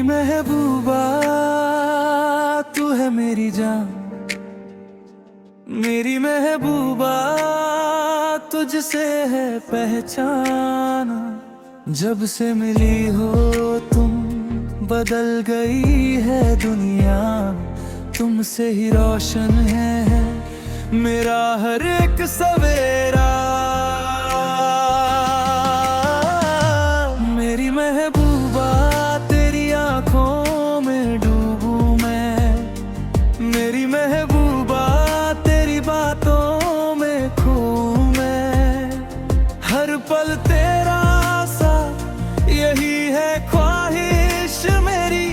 महबूबा तू है मेरी जान, मेरी महबूबा तुझसे है पहचाना। जब से मिली हो तुम बदल गई है दुनिया, तुमसे ही रोशन है मेरा हर एक सवेरा। मेरी महबूबा तेरी आंखों में डूबूं मैं, मेरी महबूबा तेरी बातों में खोऊं मैं। हर पल तेरा साथ यही है ख्वाहिश मेरी,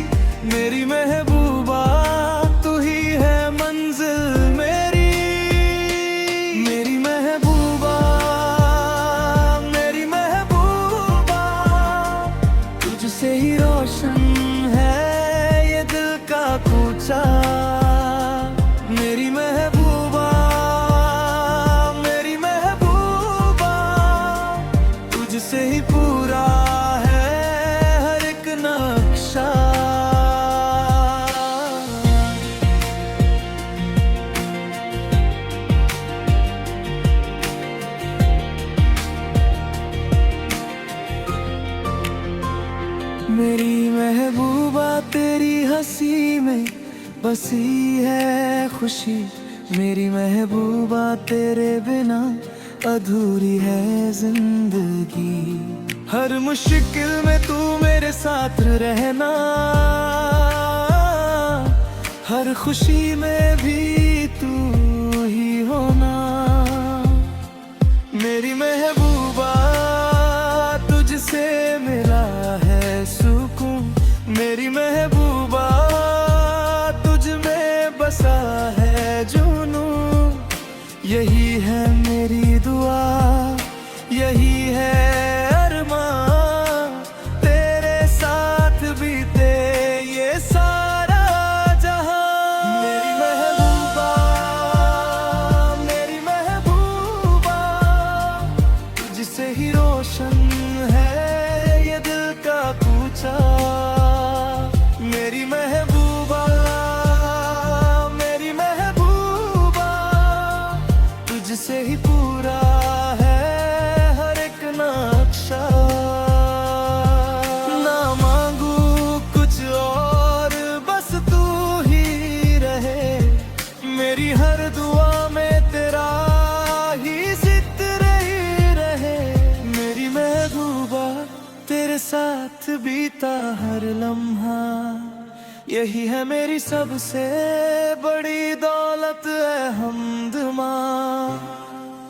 मेरी महबूबा तू ही है मंजिल मेरी। मेरी महबूबा, मेरी महबूबा तुझसे ही रोशन है ये दिल का कूचा। मेरी महबूबा, मेरी महबूबा तुझसे ही पूरा है हर एक नक्शा। मेरी महबूबा तेरी हंसी में बसी है खुशी, मेरी महबूबा तेरे बिना अधूरी है जिंदगी। हर मुश्किल में तू मेरे साथ रहना, हर खुशी में भी तू ही होना। मेरी महबूबा तुझसे मिला है सुकून, मेरी महबूबा तुझ में बसा है जुनून। यही है मेरी दुआ, यही है अरमान, तेरे साथ बीते ये सारा जहां। मेरी महबूबा, मेरी महबूबा तुझसे ही रोशन है ये दिल का कूचा। मेरी महबूबा, मेरी महबूबा तुझसे ही पूरा है हर एक नक्शा। ना मांगू कुछ और बस तू ही रहे, मेरी हर दुआ में तेरा ही जिक्र ही रहे। मेरी महबूबा तेरे साथ बीता हर लम्हा, यही है मेरी सबसे बड़ी दौलत है हमदमा।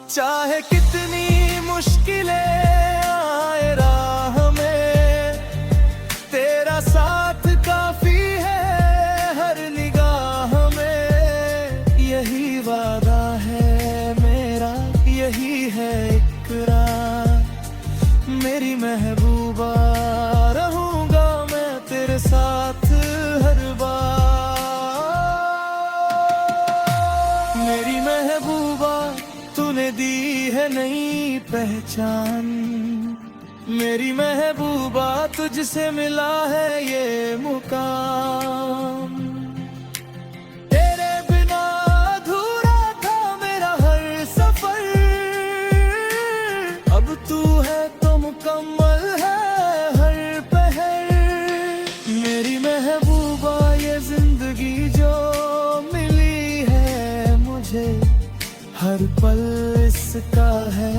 चाहे कितनी मुश्किलें आए राह में, तेरा साथ काफी है हर निगाह में। यही वादा है मेरा, यही है इकरार, मेरी महबूबा रहूंगा मैं तेरे साथ हर बार। मेरी महबूबा तूने दी है नई पहचान, मेरी महबूबा तुझसे मिला है ये मुकाम। तेरे बिना अधूरा था मेरा हर सफर, अब तू है तो मुकम्मल है हर पहर। मेरी महबूबा ये जिंदगी जो मिली है मुझे, हर पल इसका है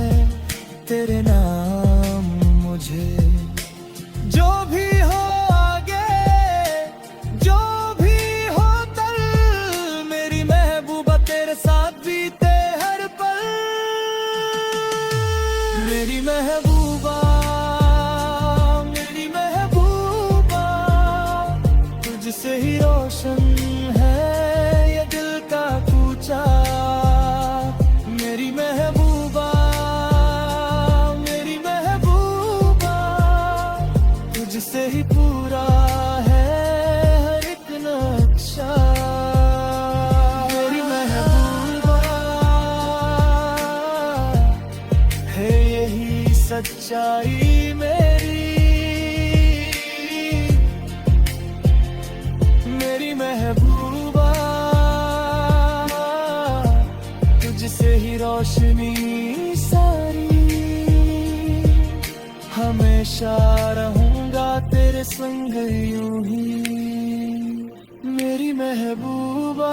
तेरे नाम मुझे। जो भी हो आगे, जो भी हो कल, मेरी महबूबा तेरे साथ बीते हर पल। मेरी महबूबा, मेरी महबूबा तुझसे ही रोशन है ये दिल का कूचा। मेरी महबूबा, मेरी महबूबा तुझसे ही पूरा है हर एक नक्शा। मेरी महबूबा है यही सच्चाई मेरी, रोशनी सारी, हमेशा रहूंगा तेरे संग यूं ही। मेरी महबूबा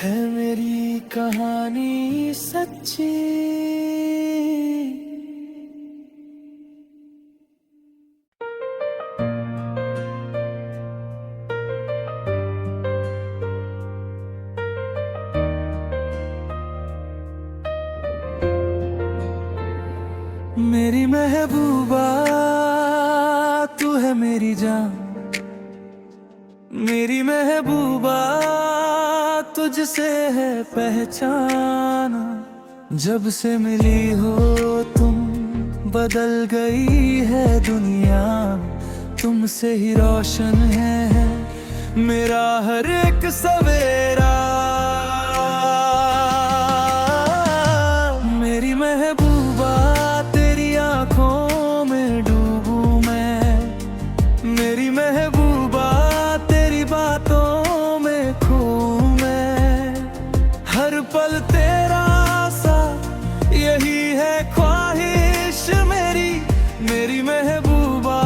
है मेरी कहानी सच्ची। मेरी महबूबा तू है मेरी जान, मेरी महबूबा तुझसे है पहचाना। जब से मिली हो तुम बदल गई है दुनिया, तुमसे ही रोशन है मेरा हर एक सवेरा। मेरी महबूबा तेरी आंखों में डूबूं मैं, मेरी महबूबा तेरी बातों में खोऊं मैं। हर पल तेरा साथ यही है ख्वाहिश मेरी। मेरी महबूबा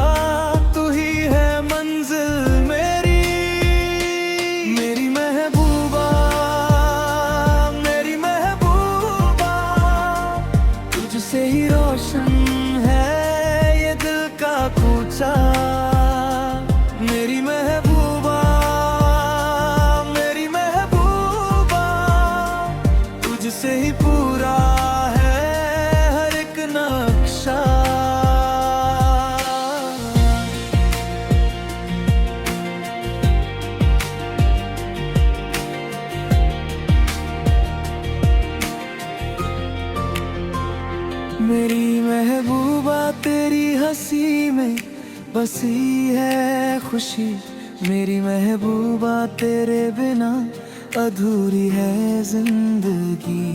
तू ही है मंजिल मेरी। मेरी महबूबा, मेरी महबूबा तुझसे ही रोशन है ये दिल का कूचा। मेरी महबूबा, मेरी महबूबा तुझसे ही पूरा है हर एक नक्शा। मेरी महबूबा तेरी हंसी में बसी है खुशी। मेरी महबूबा तेरे बिना अधूरी है जिंदगी।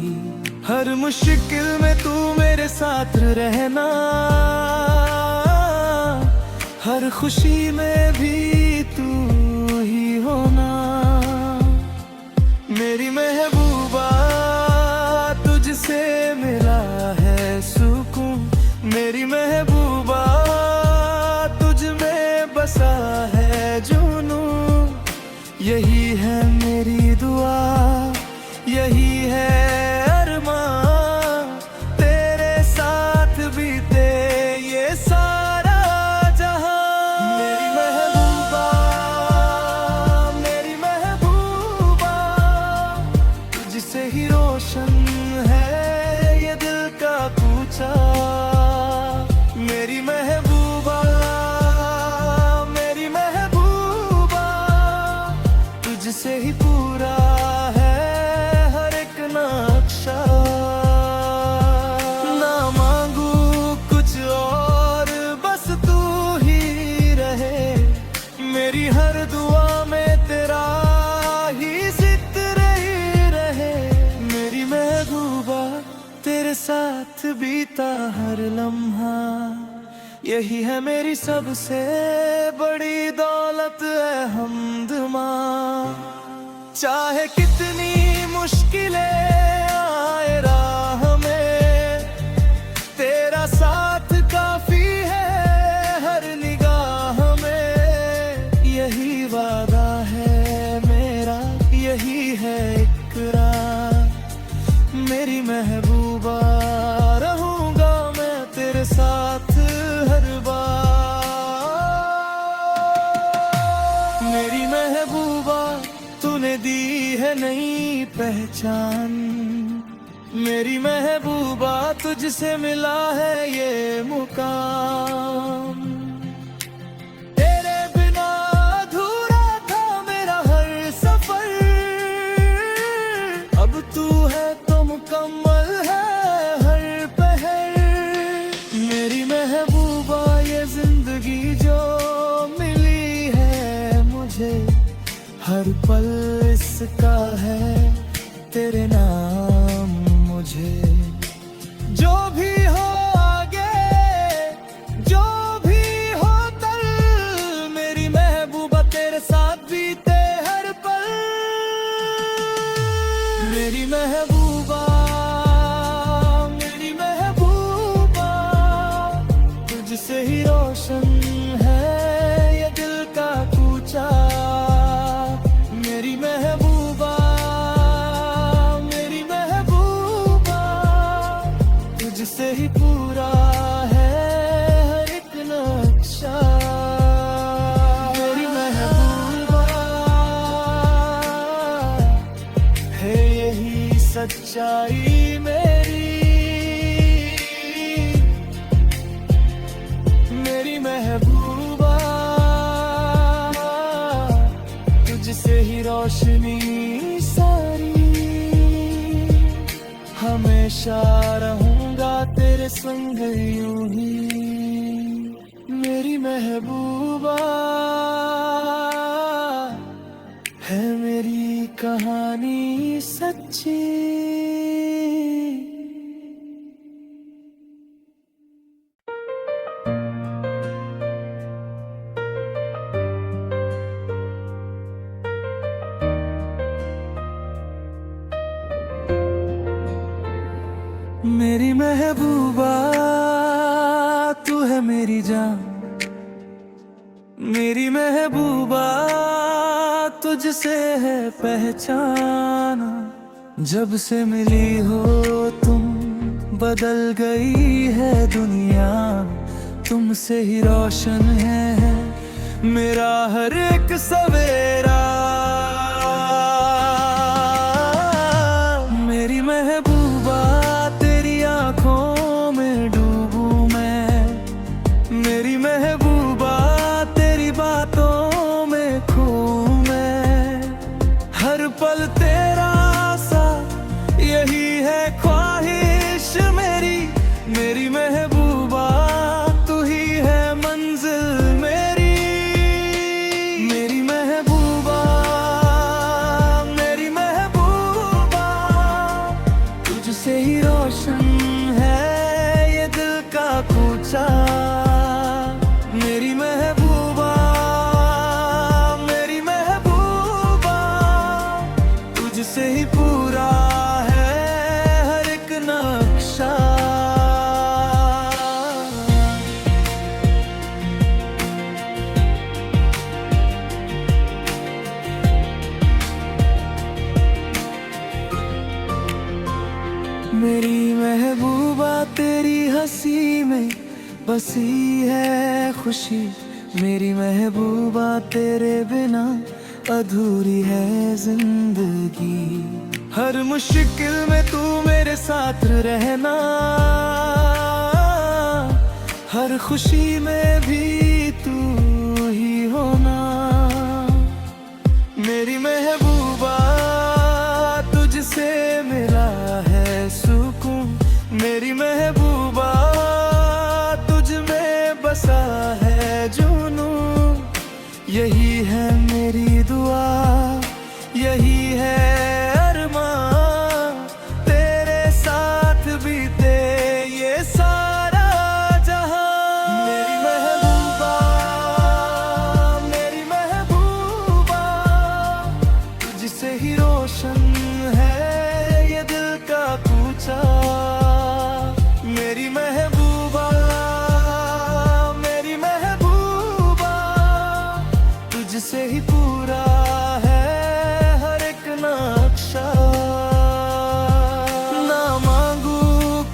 हर मुश्किल में तू मेरे साथ रहना, हर खुशी में भी तू ही होना। मेरी महबूबा तुझसे मिला है सुकून। मेरी महबूबा तुझ में बसा है जुनून। यही है मेरी दुआ, यही है अरमान, तेरे साथ बीते ये सारा जहां। मेरी महबूबा, मेरी महबूबा तुझसे ही रोशन है ये दिल का कूचा। मेरी महबूबा, मेरी महबूबा तुझसे ही पूरा है हर एक नक्शा। ना मांगू कुछ और बस तू ही रहे। मेरी हर दुआ में तेरा ही जिक्र ही रहे। मेरी महबूबा तेरे साथ बीता हर लम्हा, यही है मेरी सबसे बड़ी दौलत है हमदमा। चाहे कितनी मुश्किलें आए राह में, तेरा साथ काफी है हर निगाह में। यही वादा है मेरा, यही है इकरार। मेरी महबूबा रहूंगा मैं तेरे साथ हर बार। मेरी महबूबा तूने दी है नई पहचान। मेरी महबूबा तुझसे मिला है ये मुकाम। तेरे बिना अधूरा था मेरा हर सफर, अब तू है तो मुकम्मल है हर पहर। मेरी महबूबा ये जिंदगी जो मिली है मुझे, हर पल इसका है तेरे नाम मुझे। जो भी हो आगे, जो भी हो कल, मेरी महबूबा तेरे साथ बीते हर पल। सच्चाई मेरी महबूबा, तुझसे ही रोशनी सारी, हमेशा रहूंगा तेरे संग यूं ही। मेरी महबूबा है मेरी कहानी सच्ची। मेरी महबूबा तू है मेरी जान, मेरी महबूबा तुझसे है पहचाना। जब से मिली हो तुम, बदल गई है दुनिया, तुमसे ही रोशन है मेरा हर एक सवेरा। मेरी महबूबा तेरी आंखों में डूबूं मैं, मेरी महबूबा तेरी बातों में खोऊं मैं। हर पल तेरा साथ यही है ख्वाहिश मेरी, मेरी महबूबा तू ही है मंजिल मेरी। मेरी महबूबा, मेरी महबूबा तुझसे ही रोशन है ये दिल का कूचा। मेरी महबूबा, मेरी महबूबा तुझसे ही पूरा है हर एक नक्शा। मेरी महबूबा तेरी हंसी में बसी है खुशी, मेरी महबूबा तेरे बिना अधूरी है जिंदगी। हर मुश्किल में तू मेरे साथ रहना, हर खुशी में भी तू ही होना। मेरी महबूबा तुझसे मिला है सुकून, मेरी महबूबा तुझ में बसा है जुनून। यही है मेरी दुआ, यही है अरमान, तेरे साथ बीते ये सारा जहां। मेरी महबूबा, मेरी महबूबा तुझसे ही रोशन है ये दिल का कूचा। मेरी महबूबा, मेरी महबूबा तुझसे ही पूरा है हर एक नक्शा। ना मांगू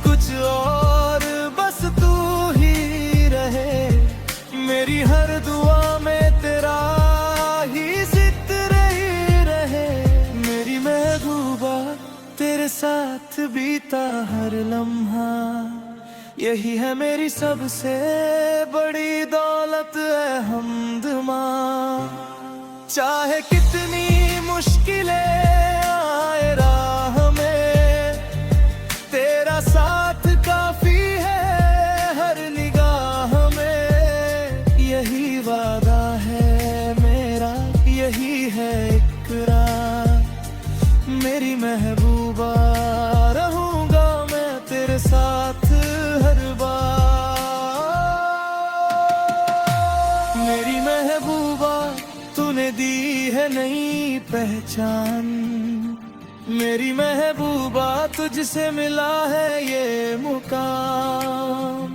कुछ और, बस तू ही रहे, मेरी हर दुआ में तेरा ही जिक्र ही रहे। मेरी महबूबा तेरे साथ बीता हर लम्हा, यही है मेरी सबसे बड़ी दौलत है हमदमा। चाहे कितनी मुश्किलें आए राह में, तेरा साथ काफी है हर निगाह में। यही वादा है मेरा, यही है इकरार। मेरी महबूबा रहूंगा मैं तेरे साथ हर बार। मेरी महबूबा तूने दी है नई पहचान, मेरी महबूबा तुझसे मिला है ये मुकाम।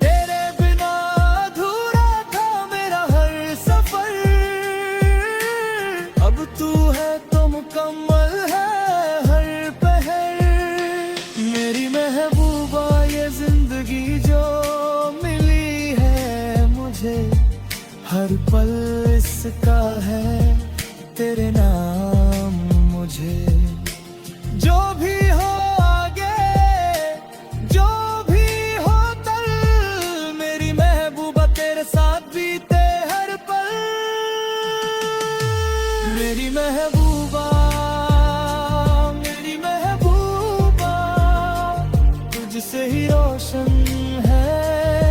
तेरे बिना अधूरा था मेरा हर सफर, अब तू है तो मुकम्मल है हर पहर। मेरी महबूबा ये जिंदगी जो मिली है मुझे, हर पल इसका है तेरे नाम मुझे। जो भी हो आगे, जो भी हो कल, मेरी महबूबा तेरे साथ बीते हर पल। मेरी महबूबा, मेरी महबूबा, तुझसे ही रोशन है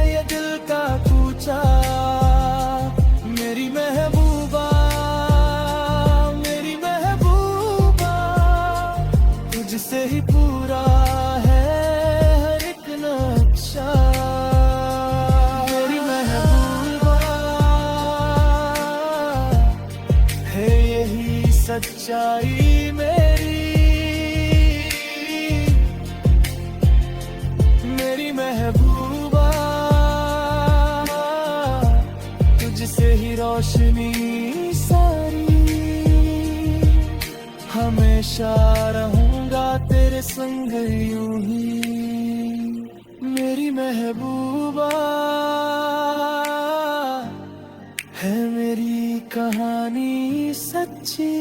ये दिल का कूचा। मेरी महबूबा, मेरी महबूबा, तुझसे ही पूरा है हर एक नक्शा। मेरी महबूबा है यही सच्चाई मेरी। मेरी महबूबा, तुझसे ही रोशनी सारी। हमेशा रहूंगा तेरे संग यूं ही। मेरी महबूबा है मेरी कहानी सच्ची।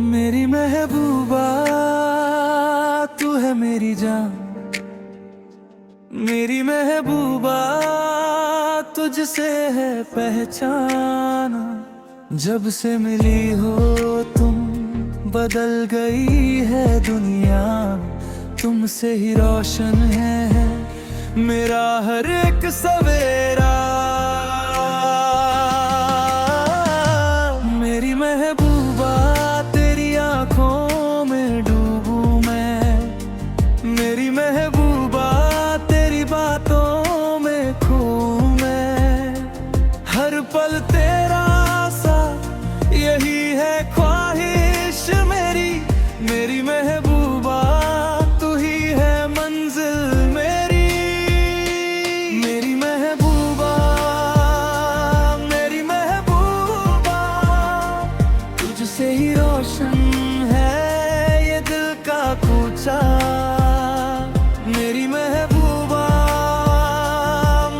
मेरी महबूबा तू है मेरी जान। मेरी महबूबा तुझसे है पहचाना। जब से मिली हो तुम, बदल गई है दुनिया। तुमसे ही रोशन है मेरा हर एक सवेरा। मेरी महबूबा तेरी आंखों में डूबूं मैं। मेरी महबूबा तेरी बातों में खोऊं मैं। हर पल तेरा साथ यही है ख्वाहिश मेरी। मेरी महबूबा तू ही है मंजिल मेरी। मेरी महबूबा, मेरी महबूबा, तुझसे ही रोशन है ये दिल का कूचा। मेरी महबूबा,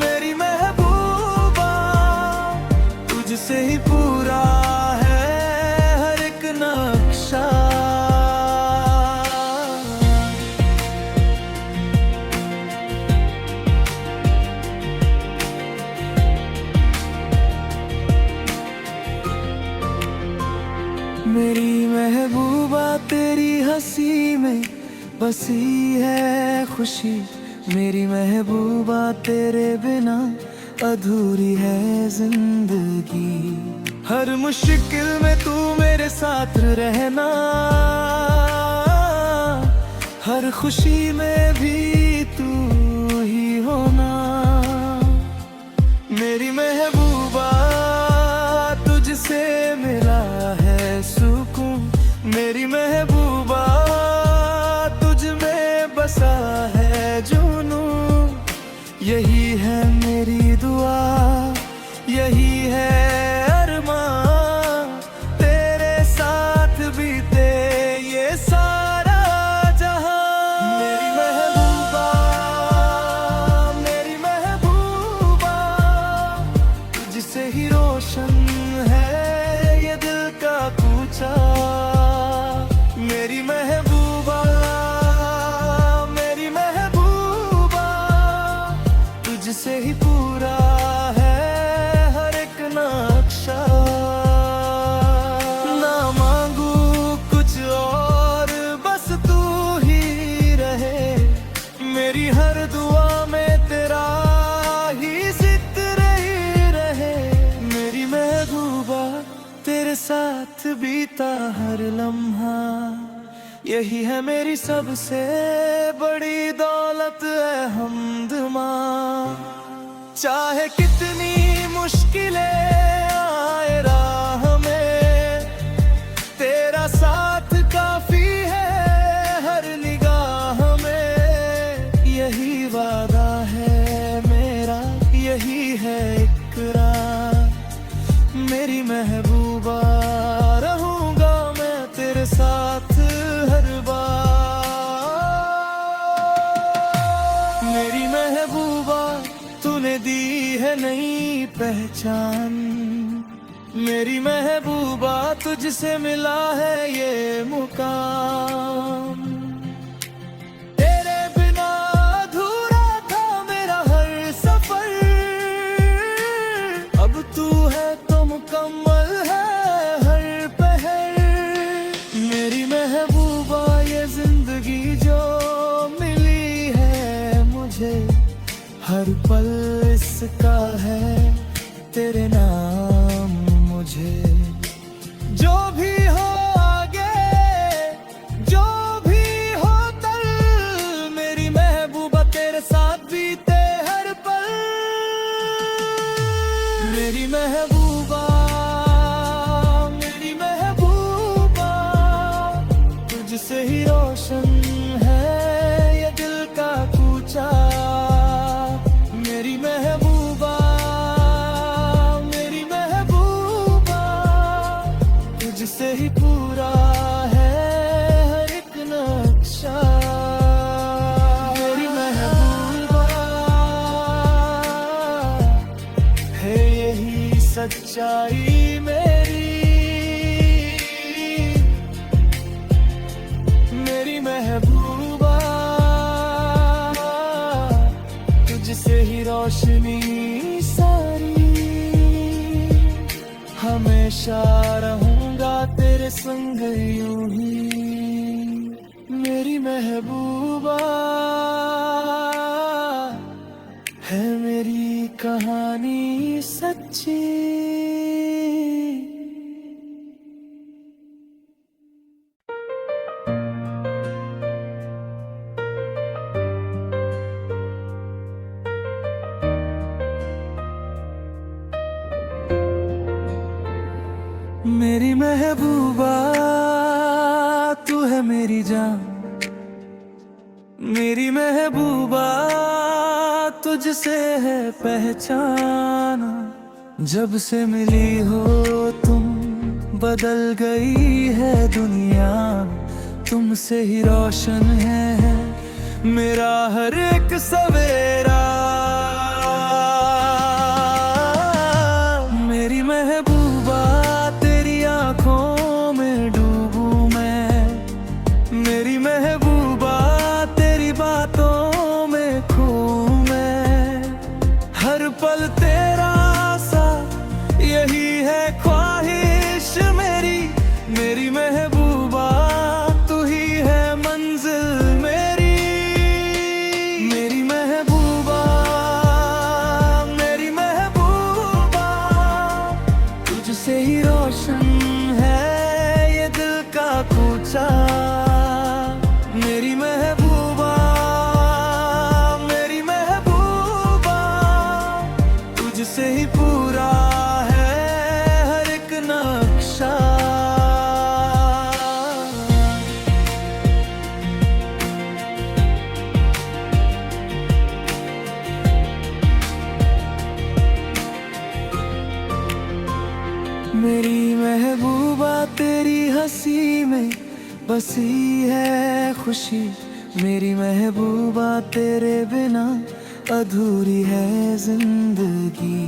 मेरी महबूबा, तुझसे ही पूरा है हर एक नक्शा। मेरी महबूबा तेरी हंसी में बसी है खुशी। मेरी महबूबा तेरे बिना अधूरी है जिंदगी। हर मुश्किल में तू मेरे साथ रहना। हर खुशी में भी तू ही होना। मेरी महबूबा तुझसे मिला है सुकून। मेरी महबूबा तुझ में बसा है जुनून। यही है मेरी दुआ, यही है अरमान। तेरे साथ बीते ये सारा जहां। मेरी महबूबा, मेरी महबूबा, तुझसे ही रोशन है ये दिल का कूचा। मेरी महबूबा, मेरी महबूबा, तुझसे ही पूरा है हर एक नक्शा। ना मांगू कुछ और, बस तू ही रहे। मेरी हर दुआ में तेरा ही जिक्र ही रहे। मेरी महबूबा तेरे साथ बीता हर लम्हा। यही है मेरी सबसे बड़ी दौलत है हमदमा। चाहे कितनी मुश्किलें आए राह में, तेरा साथ काफी है हर निगाह में। यही वादा है मेरा, यही है इकरार। मेरी महबूबा रहूंगा मैं तेरे साथ है नई पहचान। मेरी महबूबा तुझसे मिला है ये मुकाम। तेरे बिना अधूरा था मेरा हर सफर, अब तू है तो मुकम्मल है हर पहर। मेरी महबूबा ये जिंदगी जो मिली है मुझे, हर पल इसका है तेरे नाम मुझे। जो भी हो आगे, जो भी हो कल, मेरी महबूबा तेरे साथ बीते हर पल। मेरी महबूबा, मेरी महबूबा, तुझसे ही रोशन है ये दिल का कूचा। मेरी महबूबा, मेरी महबूबा, तुझसे ही पूरा है हर एक नक्शा। मेरी महबूबा है यही सच्चाई मेरी। मेरी महबूबा, तुझसे ही रोशनी सारी। हमेशा रहूंगा तेरे संग यूं ही। मेरी महबूबा है मेरी कहानी सच्ची। मेरी महबूबा तू है मेरी जान। मेरी महबूबा तुझसे है पहचाना। जब से मिली हो तुम, बदल गई है दुनिया। तुमसे ही रोशन है मेरा हर एक सवेरा। मेरी महबूबा तेरी आंखों में डूबूं मैं। मेरी महबूबा तेरी बातों में खोऊं मैं। हर पल तेरा साथ यही है ख्वाहिश मेरी। मेरी महबूबा तू ही है मंजिल मेरी। मेरी महबूबा, मेरी महबूबा, तुझसे ही रोशन है ये दिल का कूचा। मेरी महबूबा, मेरी महबूबा, तुझसे ही पूरा है हर एक नक्शा। मेरी महबूबा तेरी हंसी में बसी है खुशी। मेरी महबूबा तेरे बिना अधूरी है जिंदगी।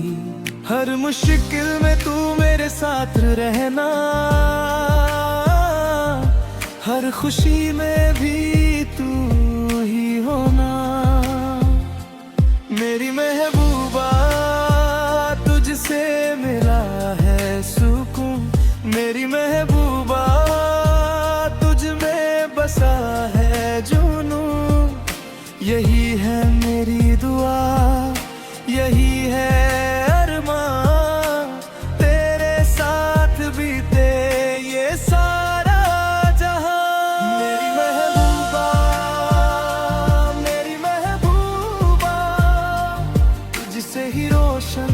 हर मुश्किल में तू मेरे साथ रहना, हर खुशी में भी तू ही होना। मेरी महबूबा तुझसे मिला है सुकून। मेरी महबूबा तुझ में बसा है जुनून। यही है मेरी दुआ, यही है अरमान। तेरे साथ बीते ये सारा जहां। मेरी महबूबा, मेरी महबूबा, तुझसे ही रोशन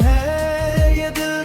है ये दिल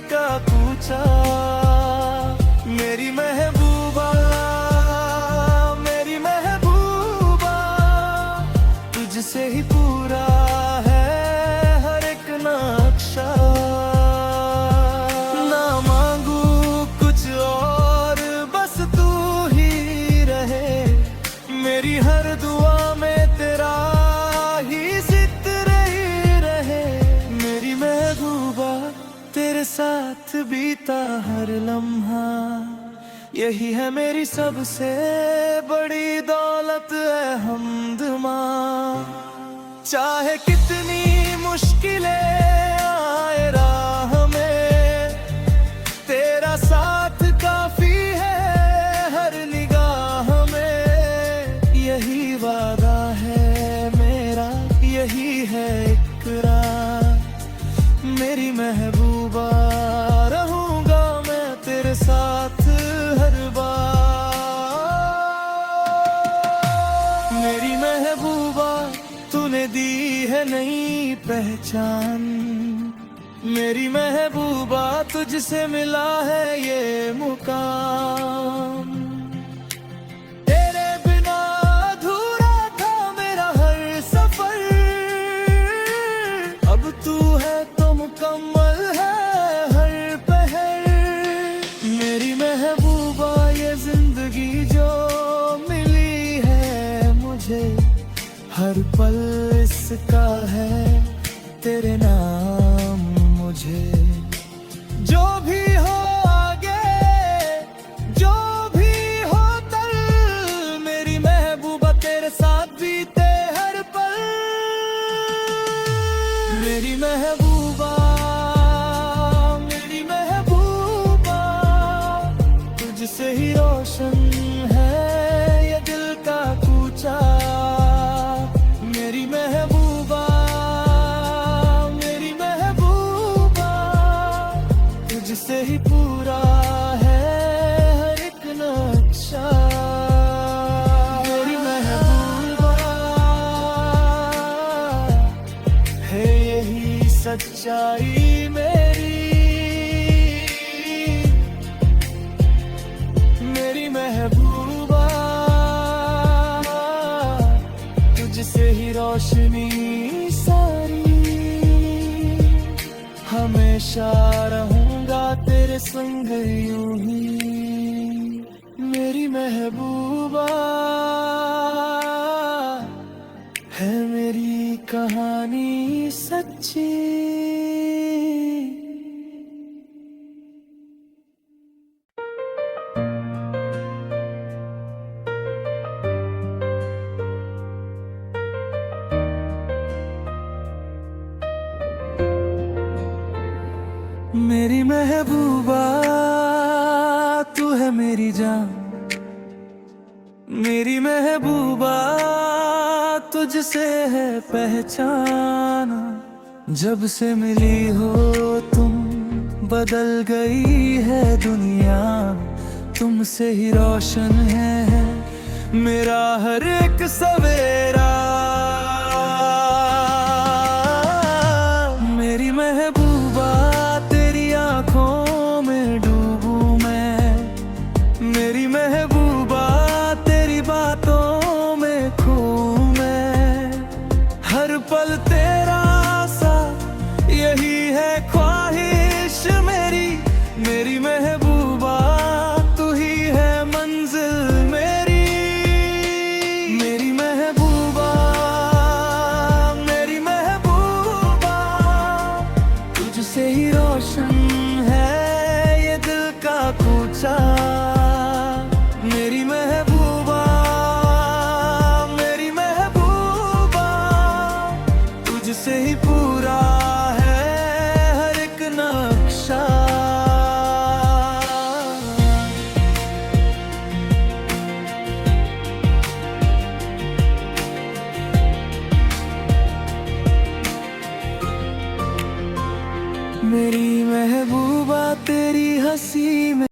साथ बीता हर लम्हा, यही है मेरी सबसे बड़ी दौलत है हमद माँ। चाहे कितनी मुश्किलें आए राह में, तेरा साथ काफी है हर निगाह में। यही वादा है मेरा, यही है इकरार, मेरी महबूबा रहूंगा मैं तेरे साथ हर बार। मेरी महबूबा तूने दी है नई पहचान, मेरी महबूबा तुझसे मिला है ये मुकाम। तेरे बिना अधूरा था मेरा हर सफर, अब तू है तो मुकम्मल है हर पहर। मेरी महबूबा ये जिंदगी जो मिली है मुझे, हर पल इसका है तेरे नाम मुझे। जो भी हो आगे, जो भी हो कल, मेरी महबूबा तेरे साथ बीते हर पल। मेरी महबूबा, मेरी महबूबा, तुझसे ही रोशन है ये दिल का कूचा। मेरी महबूबा, मेरी महबूबा, तुझसे ही पूरा है हर एक नक्शा। मेरी महबूबा है यही सच्चाई मेरी। मेरी महबूबा तुझसे ही रोशनी सारी, हमेशा रहूंगा तेरे संग यूं ही। मेरी महबूबा है मेरी कहानी सच्ची। मेरी महबूबा तू है मेरी जान, मेरी महबूबा तुझसे है पहचाना। जब से मिली हो तुम, बदल गई है दुनिया। तुमसे ही रोशन है मेरा हर एक सवेरा। मेरी महबूबा तेरी आंखों में डूबूं मैं, मेरी महबूबा तेरी बातों में खोऊं मैं। हर पल तेरा साथ यही है ख्वाहिश मेरी। मेरी महबूबा तू ही है मंजिल मेरी। मेरी महबूबा, मेरी महबूबा, तुझसे ही रोशन है ये दिल का कूचा। मेरी महबूबा, मेरी महबूबा, तुझसे ही पूरा है हर एक नक्शा। मेरी महबूबा तेरी हंसी में